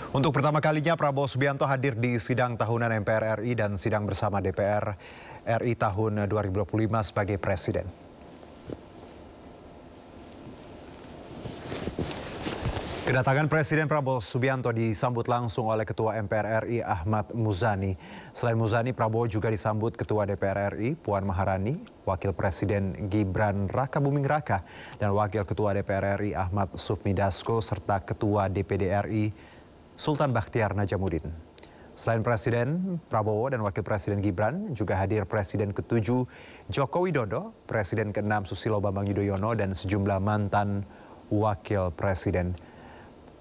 Untuk pertama kalinya Prabowo Subianto hadir di sidang tahunan MPR RI dan sidang bersama DPR RI tahun 2025 sebagai presiden. Kedatangan Presiden Prabowo Subianto disambut langsung oleh Ketua MPR RI Ahmad Muzani. Selain Muzani, Prabowo juga disambut Ketua DPR RI Puan Maharani, Wakil Presiden Gibran Rakabuming Raka, dan Wakil Ketua DPR RI Ahmad Sufmi Dasko, serta Ketua DPD RI Sultan Bakhtiar Najamuddin. Selain Presiden Prabowo dan Wakil Presiden Gibran, juga hadir Presiden ke-7 Joko Widodo, Presiden ke-6 Susilo Bambang Yudhoyono, dan sejumlah mantan Wakil Presiden.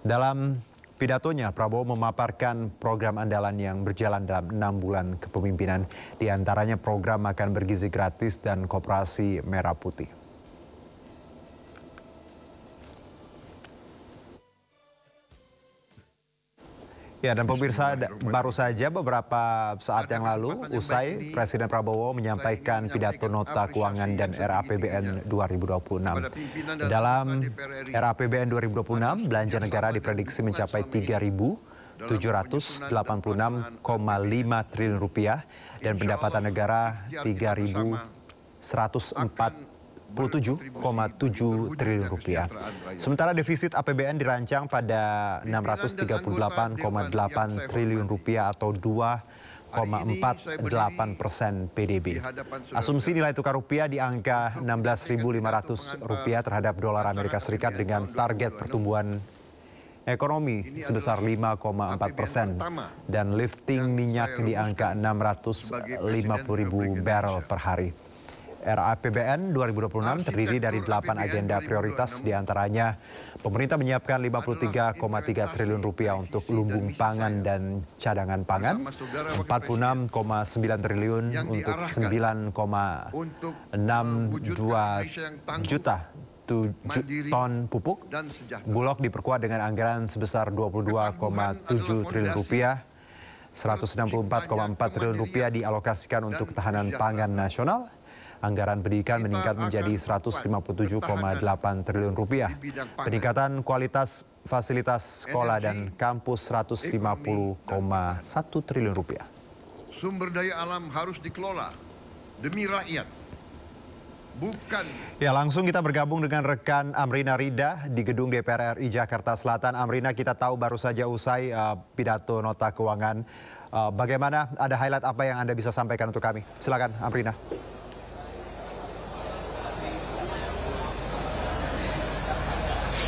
Dalam pidatonya, Prabowo memaparkan program andalan yang berjalan dalam 6 bulan kepemimpinan. Di antaranya program makan bergizi gratis dan koperasi merah putih. Ya, dan pemirsa, baru saja beberapa saat yang lalu usai Presiden Prabowo menyampaikan pidato nota keuangan dan RAPBN 2026. Dalam RAPBN 2026, belanja negara diprediksi mencapai 3.786,5 triliun rupiah dan pendapatan negara 3.147,7 triliun rupiah. Sementara defisit APBN dirancang pada 638,8 triliun rupiah atau 2,48% PDB. Asumsi nilai tukar rupiah di angka 16.500 rupiah terhadap dolar Amerika Serikat dengan target pertumbuhan ekonomi sebesar 5,4% dan lifting minyak di angka 650.000 barrel per hari. RAPBN 2026 terdiri dari 8 agenda prioritas, diantaranya pemerintah menyiapkan 53,3 triliun rupiah untuk lumbung pangan dan cadangan pangan, 46,9 triliun untuk 9,62 juta ton pupuk. Bulog diperkuat dengan anggaran sebesar 22,7 triliun rupiah. 164,4 triliun rupiah dialokasikan untuk ketahanan pangan nasional. Anggaran pendidikan meningkat menjadi 157,8 triliun rupiah. Peningkatan kualitas fasilitas sekolah dan kampus 150,1 triliun rupiah. Sumber daya alam harus dikelola demi rakyat. Bukan. Ya, langsung kita bergabung dengan rekan Amrina Rida di gedung DPR RI Jakarta Selatan. Amrina, kita tahu baru saja usai pidato nota keuangan. Bagaimana, ada highlight apa yang Anda bisa sampaikan untuk kami? Silakan, Amrina.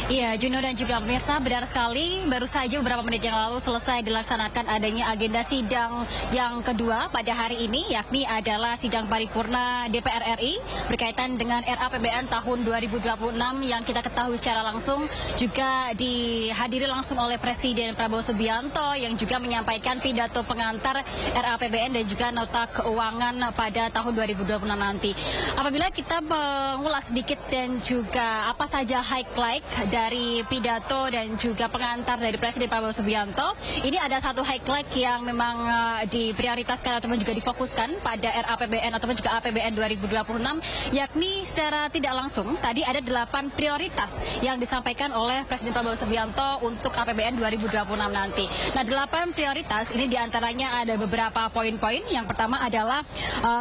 Iya, Juno dan juga pemirsa, benar sekali. Baru saja beberapa menit yang lalu selesai dilaksanakan adanya agenda sidang yang kedua pada hari ini, yakni adalah sidang paripurna DPR RI berkaitan dengan RAPBN tahun 2026 yang kita ketahui secara langsung juga dihadiri langsung oleh Presiden Prabowo Subianto yang juga menyampaikan pidato pengantar RAPBN dan juga nota keuangan pada tahun 2026 nanti. Apabila kita mengulas sedikit dan juga apa saja highlight dari pidato dan juga pengantar dari Presiden Prabowo Subianto, ini ada satu highlight yang memang diprioritaskan ataupun juga difokuskan pada RAPBN ataupun juga APBN 2026, yakni secara tidak langsung tadi ada 8 prioritas yang disampaikan oleh Presiden Prabowo Subianto untuk APBN 2026 nanti. Nah, 8 prioritas ini diantaranya ada beberapa poin-poin. Yang pertama adalah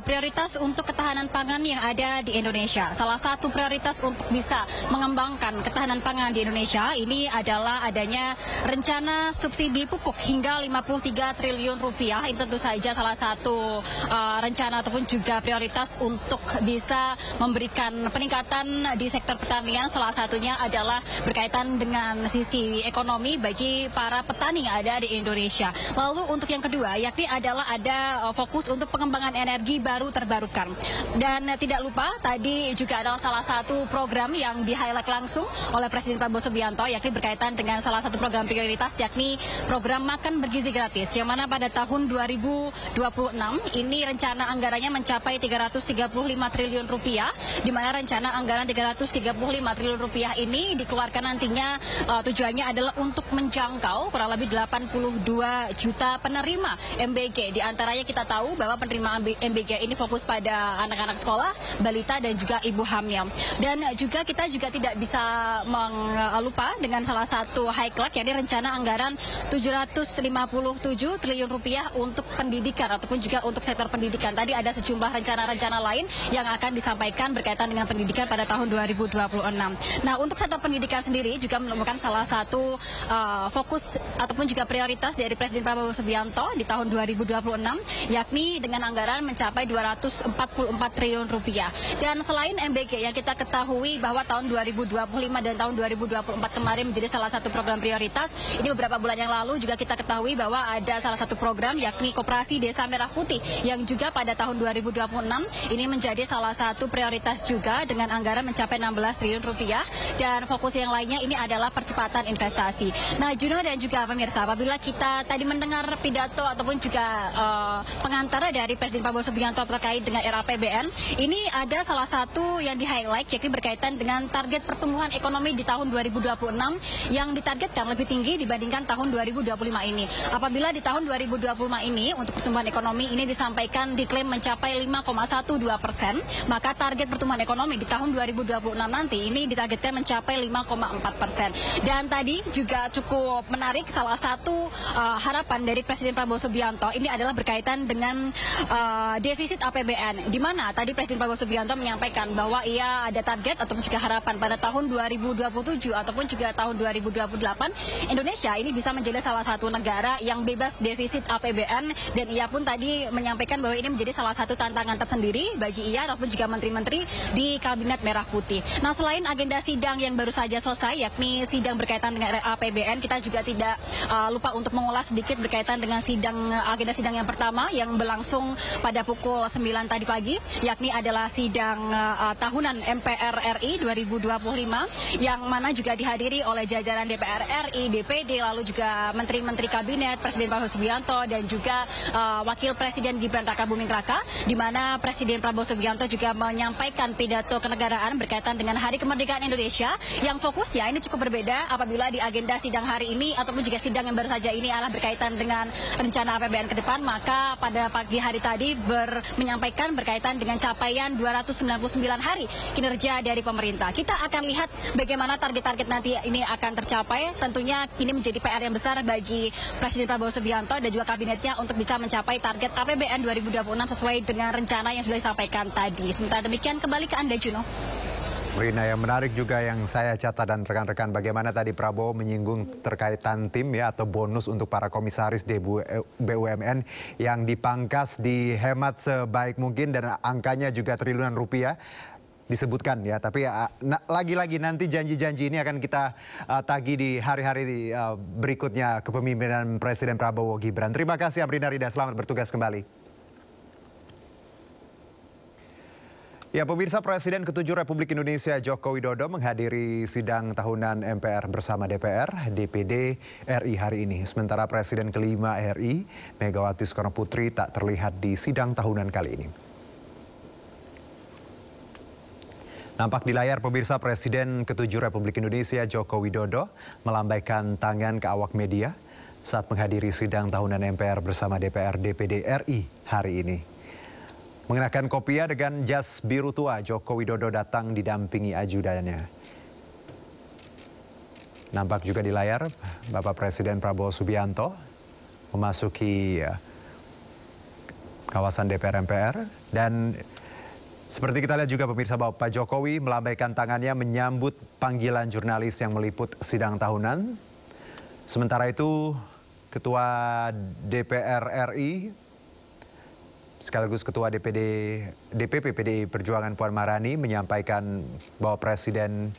prioritas untuk ketahanan pangan yang ada di Indonesia. Salah satu prioritas untuk bisa mengembangkan ketahanan pangan di Indonesia ini adalah adanya rencana subsidi pupuk hingga 53 triliun rupiah. Ini tentu saja salah satu rencana ataupun juga prioritas untuk bisa memberikan peningkatan di sektor pertanian. Salah satunya adalah berkaitan dengan sisi ekonomi bagi para petani yang ada di Indonesia. Lalu untuk yang kedua, yakni adalah ada fokus untuk pengembangan energi baru terbarukan. Dan tidak lupa tadi juga adalah salah satu program yang di-highlight langsung oleh Presiden Prabowo Subianto, yakni berkaitan dengan salah satu program prioritas, yakni program makan bergizi gratis, yang mana pada tahun 2026 ini rencana anggarannya mencapai 335 triliun rupiah, di mana rencana anggaran 335 triliun rupiah ini dikeluarkan nantinya tujuannya adalah untuk menjangkau kurang lebih 82 juta penerima MBG. Di antaranya kita tahu bahwa penerima MBG ini fokus pada anak-anak sekolah, balita dan juga ibu hamil. Dan juga kita juga tidak bisa lupa dengan salah satu highlight, yakni rencana anggaran 757 triliun rupiah untuk pendidikan ataupun juga untuk sektor pendidikan. Tadi ada sejumlah rencana-rencana lain yang akan disampaikan berkaitan dengan pendidikan pada tahun 2026. Nah, untuk sektor pendidikan sendiri juga merupakan salah satu fokus ataupun juga prioritas dari Presiden Prabowo Subianto di tahun 2026, yakni dengan anggaran mencapai 244 triliun rupiah. Dan selain MBG yang kita ketahui bahwa tahun 2025 dan tahun 2024 kemarin menjadi salah satu program prioritas, ini beberapa bulan yang lalu juga kita ketahui bahwa ada salah satu program yakni Koperasi Desa Merah Putih yang juga pada tahun 2026 ini menjadi salah satu prioritas juga dengan anggaran mencapai 16 triliun rupiah, dan fokus yang lainnya ini adalah percepatan investasi. Nah, Juno dan juga pemirsa, apabila kita tadi mendengar pidato ataupun juga pengantar dari Presiden Prabowo Subianto terkait dengan RAPBN, ini ada salah satu yang di-highlight yakni berkaitan dengan target pertumbuhan ekonomi di tahun 2026 yang ditargetkan lebih tinggi dibandingkan tahun 2025 ini. Apabila di tahun 2025 ini untuk pertumbuhan ekonomi ini disampaikan diklaim mencapai 5,12%, maka target pertumbuhan ekonomi di tahun 2026 nanti ini ditargetkan mencapai 5,4%. Dan tadi juga cukup menarik, salah satu harapan dari Presiden Prabowo Subianto ini adalah berkaitan dengan defisit APBN, di mana tadi Presiden Prabowo Subianto menyampaikan bahwa ia ada target ataupun juga harapan pada tahun 2027 ataupun juga tahun 2028 Indonesia ini bisa menjadi salah satu negara yang bebas defisit APBN, dan ia pun tadi menyampaikan bahwa ini menjadi salah satu tantangan tersendiri bagi ia ataupun juga menteri-menteri di Kabinet Merah Putih. Nah, selain agenda sidang yang baru saja selesai yakni sidang berkaitan dengan APBN, kita juga tidak lupa untuk mengulas sedikit berkaitan dengan agenda sidang yang pertama yang berlangsung pada pukul 9 tadi pagi, yakni adalah sidang tahunan MPR RI 2025 yang mana juga dihadiri oleh jajaran DPR RI, DPD, lalu juga menteri-menteri kabinet Presiden Prabowo Subianto dan juga Wakil Presiden Gibran Rakabuming Raka, di mana Presiden Prabowo Subianto juga menyampaikan pidato kenegaraan berkaitan dengan Hari Kemerdekaan Indonesia yang fokusnya ini cukup berbeda apabila di agenda sidang hari ini ataupun juga sidang yang baru saja ini adalah berkaitan dengan rencana APBN ke depan, maka pada pagi hari tadi menyampaikan berkaitan dengan capaian 299 hari kinerja dari pemerintah. Kita akan lihat bagaimana target-target nanti ini akan tercapai. Tentunya ini menjadi PR yang besar bagi Presiden Prabowo Subianto dan juga kabinetnya untuk bisa mencapai target APBN 2026 sesuai dengan rencana yang sudah disampaikan tadi. Sementara demikian, kembali ke Anda, Juno. Rina, yang menarik juga yang saya catat dan rekan-rekan, bagaimana tadi Prabowo menyinggung terkait tantim ya atau bonus untuk para komisaris di BUMN yang dipangkas, dihemat sebaik mungkin dan angkanya juga triliunan rupiah disebutkan ya. Tapi lagi-lagi nanti janji-janji ini akan kita tagih di hari-hari berikutnya kepemimpinan Presiden Prabowo Gibran. Terima kasih Amrina Rida, selamat bertugas kembali. Ya, pemirsa, Presiden ke-7 Republik Indonesia Joko Widodo menghadiri sidang tahunan MPR bersama DPR, DPD RI hari ini. Sementara Presiden ke-5 RI, Megawati Soekarno Putri, tak terlihat di sidang tahunan kali ini. Nampak di layar pemirsa, Presiden ke-7 Republik Indonesia Joko Widodo melambaikan tangan ke awak media saat menghadiri sidang tahunan MPR bersama DPR, DPD RI hari ini. Mengenakan kopiah dengan jas biru tua, Joko Widodo datang didampingi ajudannya. Nampak juga di layar Bapak Presiden Prabowo Subianto memasuki kawasan DPR MPR, dan seperti kita lihat juga pemirsa bahwa Pak Jokowi melambaikan tangannya menyambut panggilan jurnalis yang meliput sidang tahunan. Sementara itu Ketua DPR RI sekaligus Ketua DPP PDI Perjuangan Puan Maharani menyampaikan bahwa Presiden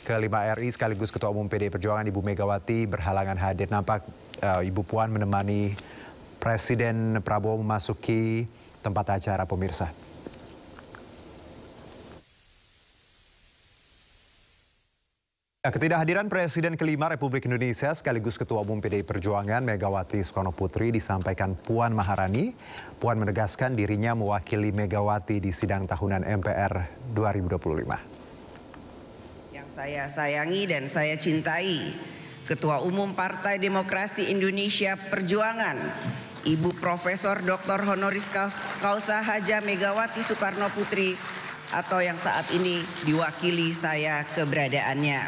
ke-5 RI sekaligus Ketua Umum PDI Perjuangan Ibu Megawati berhalangan hadir. Nampak Ibu Puan menemani Presiden Prabowo memasuki tempat acara, pemirsa. Ketidakhadiran Presiden ke-5 Republik Indonesia sekaligus Ketua Umum PDI Perjuangan Megawati Soekarno Putri disampaikan Puan Maharani. Puan menegaskan dirinya mewakili Megawati di sidang tahunan MPR 2025. Yang saya sayangi dan saya cintai, Ketua Umum Partai Demokrasi Indonesia Perjuangan, Ibu Profesor Dr. Honoris Causa Haja Megawati Soekarno Putri, atau yang saat ini diwakili saya keberadaannya.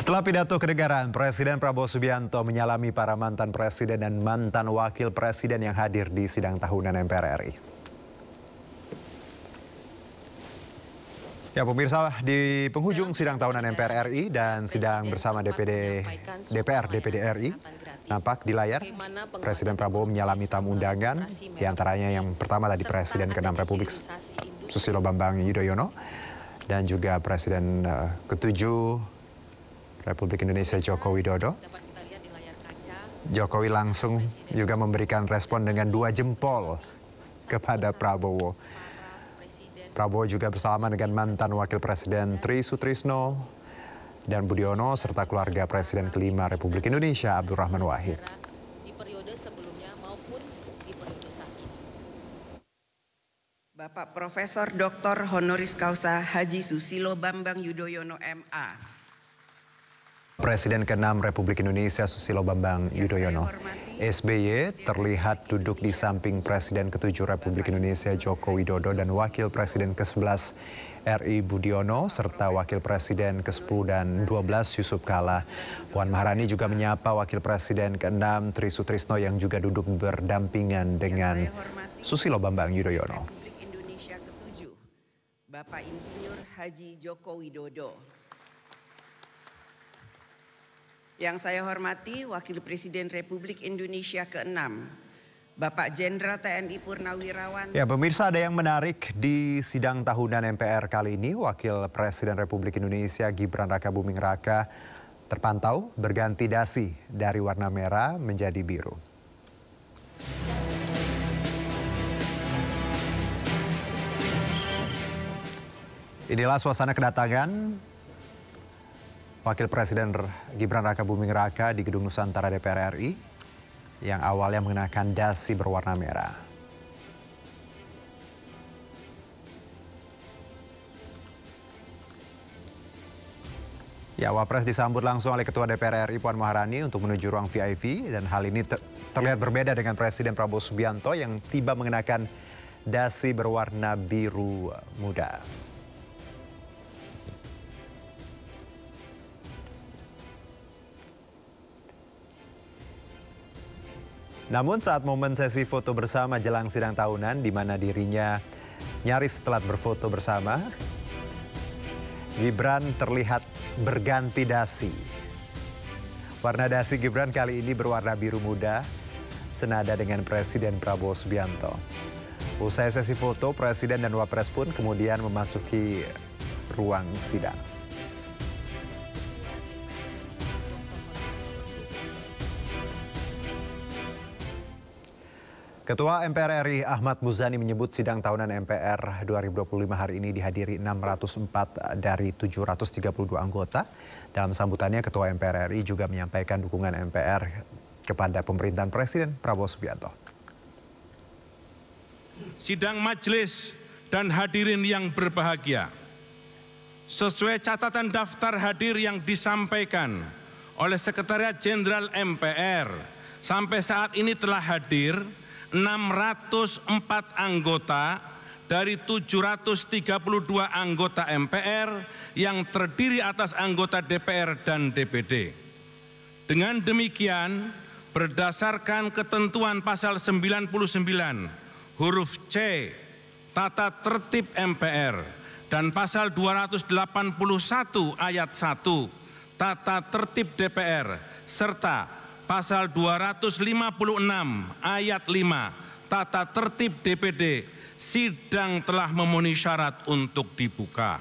Setelah pidato kenegaraan, Presiden Prabowo Subianto menyalami para mantan presiden dan mantan wakil presiden yang hadir di sidang tahunan MPR RI. Ya pemirsa, di penghujung sidang tahunan MPR RI dan sidang bersama DPR DPD RI, nampak di layar Presiden Prabowo menyalami tamu undangan, diantaranya yang pertama tadi Presiden ke-6 Republik Susilo Bambang Yudhoyono dan juga Presiden ke-7 Republik Indonesia Joko Widodo. Jokowi langsung juga memberikan respon dengan 2 jempol kepada Prabowo. Prabowo juga bersalaman dengan mantan Wakil Presiden Tri Sutrisno dan Budiono serta keluarga Presiden ke-5 Republik Indonesia Abdurrahman Wahid. Bapak Profesor Dr. Honoris Causa Haji Susilo Bambang Yudhoyono MA. Presiden ke-6 Republik Indonesia Susilo Bambang Yudhoyono, SBY, terlihat duduk di samping Presiden ke-7 Republik Indonesia Joko Widodo dan Wakil Presiden ke-11 RI Budiono serta Wakil Presiden ke-10 dan 12 Yusuf Kala. Puan Maharani juga menyapa Wakil Presiden ke-6 Tri Sutrisno yang juga duduk berdampingan dengan Susilo Bambang Yudhoyono. Republik Indonesia ke-7, Bapak Insinyur Haji Joko Widodo. Yang saya hormati Wakil Presiden Republik Indonesia ke-6, Bapak Jenderal TNI Purnawirawan. Ya pemirsa, ada yang menarik di sidang tahunan MPR kali ini. Wakil Presiden Republik Indonesia Gibran Rakabuming Raka terpantau berganti dasi dari warna merah menjadi biru. Inilah suasana kedatangan Wakil Presiden Gibran Rakabuming Raka di Gedung Nusantara DPR RI yang awalnya mengenakan dasi berwarna merah. Ya, Wapres disambut langsung oleh Ketua DPR RI Puan Maharani untuk menuju ruang VIP dan hal ini terlihat berbeda dengan Presiden Prabowo Subianto yang tiba mengenakan dasi berwarna biru muda. Namun saat momen sesi foto bersama jelang sidang tahunan di mana dirinya nyaris telat berfoto bersama, Gibran terlihat berganti dasi. Warna dasi Gibran kali ini berwarna biru muda, senada dengan Presiden Prabowo Subianto. Usai sesi foto, Presiden dan Wapres pun kemudian memasuki ruang sidang. Ketua MPR RI Ahmad Muzani menyebut sidang tahunan MPR 2025 hari ini dihadiri 604 dari 732 anggota. Dalam sambutannya, Ketua MPR RI juga menyampaikan dukungan MPR kepada pemerintahan Presiden Prabowo Subianto. Sidang majelis dan hadirin yang berbahagia, sesuai catatan daftar hadir yang disampaikan oleh Sekretariat Jenderal MPR, sampai saat ini telah hadir 604 anggota dari 732 anggota MPR yang terdiri atas anggota DPR dan DPD. Dengan demikian, berdasarkan ketentuan pasal 99 huruf C Tata Tertib MPR dan pasal 281 ayat 1 Tata Tertib DPR serta pasal 256 ayat 5 Tata Tertib DPD, sidang telah memenuhi syarat untuk dibuka.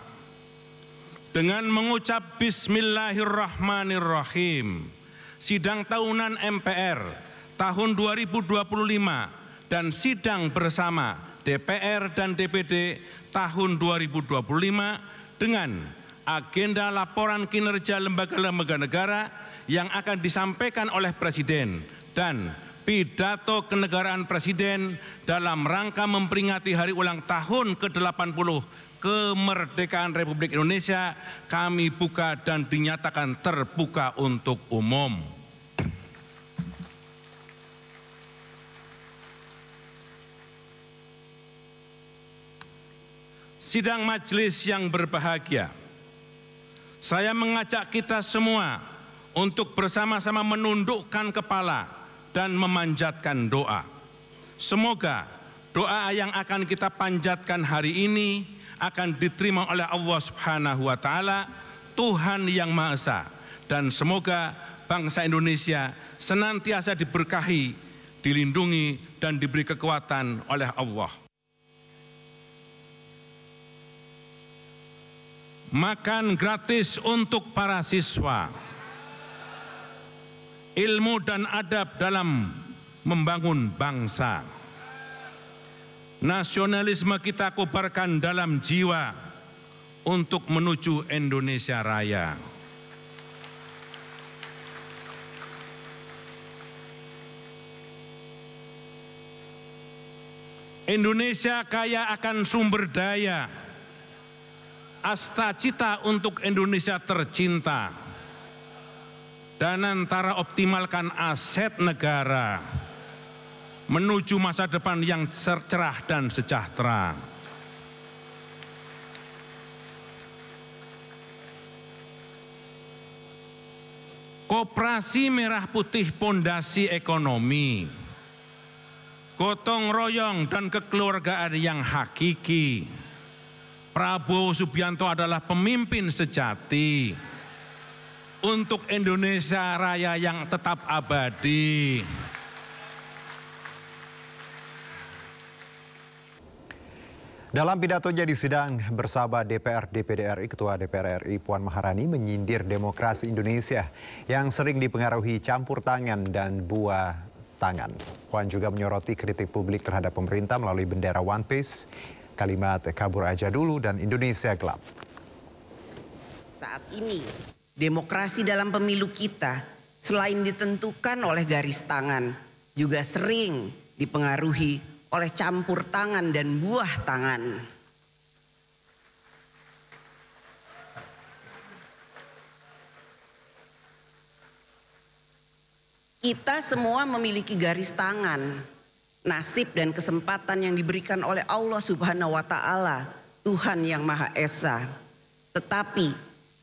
Dengan mengucap Bismillahirrahmanirrahim, sidang tahunan MPR tahun 2025 dan sidang bersama DPR dan DPD tahun 2025 dengan agenda laporan kinerja lembaga-lembaga negara yang akan disampaikan oleh Presiden dan pidato kenegaraan Presiden dalam rangka memperingati hari ulang tahun ke-80 kemerdekaan Republik Indonesia kami buka dan dinyatakan terbuka untuk umum. sidang majelis yang berbahagia, saya mengajak kita semua untuk bersama-sama menundukkan kepala dan memanjatkan doa. Semoga doa yang akan kita panjatkan hari ini akan diterima oleh Allah Subhanahu wa Ta'ala, Tuhan yang Maha Esa, dan semoga bangsa Indonesia senantiasa diberkahi, dilindungi, dan diberi kekuatan oleh Allah. Makan gratis untuk para siswa. Ilmu dan adab dalam membangun bangsa. Nasionalisme kita kobarkan dalam jiwa untuk menuju Indonesia Raya. Indonesia kaya akan sumber daya. Asta cita untuk Indonesia tercinta. Dan antara optimalkan aset negara menuju masa depan yang cerah dan sejahtera. Koperasi Merah Putih pondasi ekonomi, gotong royong dan kekeluargaan yang hakiki. Prabowo Subianto adalah pemimpin sejati untuk Indonesia Raya yang tetap abadi. Dalam pidatonya di sidang bersama DPR DPD RI, Ketua DPR RI Puan Maharani menyindir demokrasi Indonesia yang sering dipengaruhi campur tangan dan buah tangan. Puan juga menyoroti kritik publik terhadap pemerintah melalui bendera One Piece, kalimat kabur aja dulu, dan Indonesia gelap. Saat ini, demokrasi dalam pemilu kita selain ditentukan oleh garis tangan, juga sering dipengaruhi oleh campur tangan dan buah tangan. Kita semua memiliki garis tangan, nasib dan kesempatan yang diberikan oleh Allah Subhanahu wa Ta'ala, Tuhan yang Maha Esa. Tetapi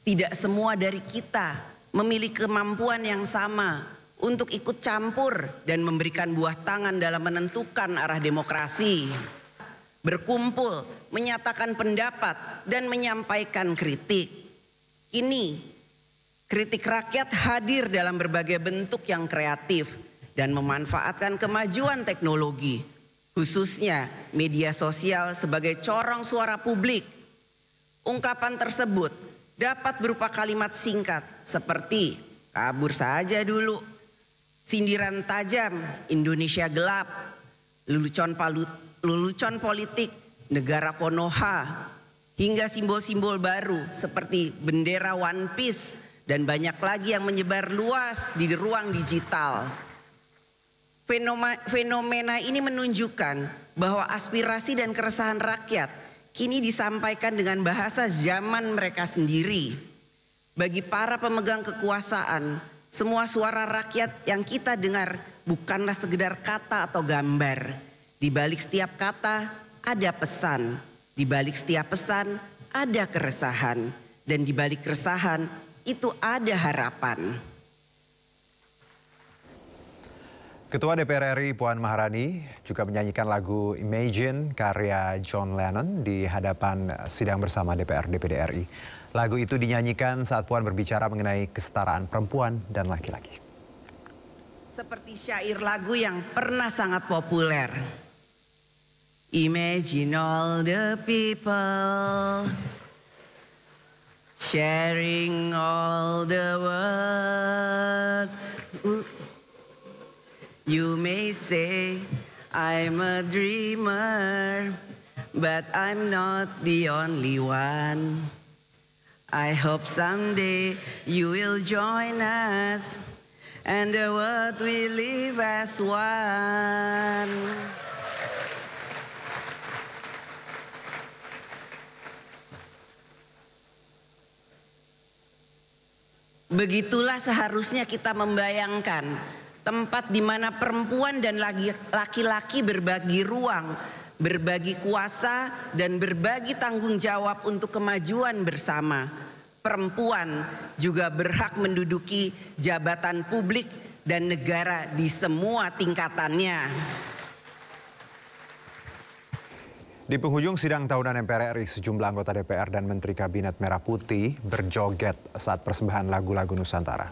tidak semua dari kita memiliki kemampuan yang sama untuk ikut campur dan memberikan buah tangan dalam menentukan arah demokrasi. Berkumpul, menyatakan pendapat, dan menyampaikan kritik. Ini, kritik rakyat hadir dalam berbagai bentuk yang kreatif dan memanfaatkan kemajuan teknologi, khususnya media sosial sebagai corong suara publik. Ungkapan tersebut dapat berupa kalimat singkat seperti kabur saja dulu, sindiran tajam, Indonesia gelap, lelucon politik, negara Konoha, hingga simbol-simbol baru seperti bendera One Piece dan banyak lagi yang menyebar luas di ruang digital. Fenomena ini menunjukkan bahwa aspirasi dan keresahan rakyat kini disampaikan dengan bahasa zaman mereka sendiri. Bagi para pemegang kekuasaan, semua suara rakyat yang kita dengar bukanlah sekedar kata atau gambar. Di balik setiap kata ada pesan, di balik setiap pesan ada keresahan, dan di balik keresahan itu ada harapan. Ketua DPR RI Puan Maharani juga menyanyikan lagu Imagine karya John Lennon di hadapan sidang bersama DPR DPD RI. Lagu itu dinyanyikan saat Puan berbicara mengenai kesetaraan perempuan dan laki-laki. Seperti syair lagu yang pernah sangat populer. Imagine all the people sharing all the world. You may say I'm a dreamer, but I'm not the only one. I hope someday you will join us and the world will live as one. Begitulah seharusnya kita membayangkan tempat di mana perempuan dan laki-laki berbagi ruang, berbagi kuasa, dan berbagi tanggung jawab untuk kemajuan bersama. Perempuan juga berhak menduduki jabatan publik dan negara di semua tingkatannya. Di penghujung sidang tahunan MPR RI, sejumlah anggota DPR dan Menteri Kabinet Merah Putih berjoget saat persembahan lagu-lagu Nusantara.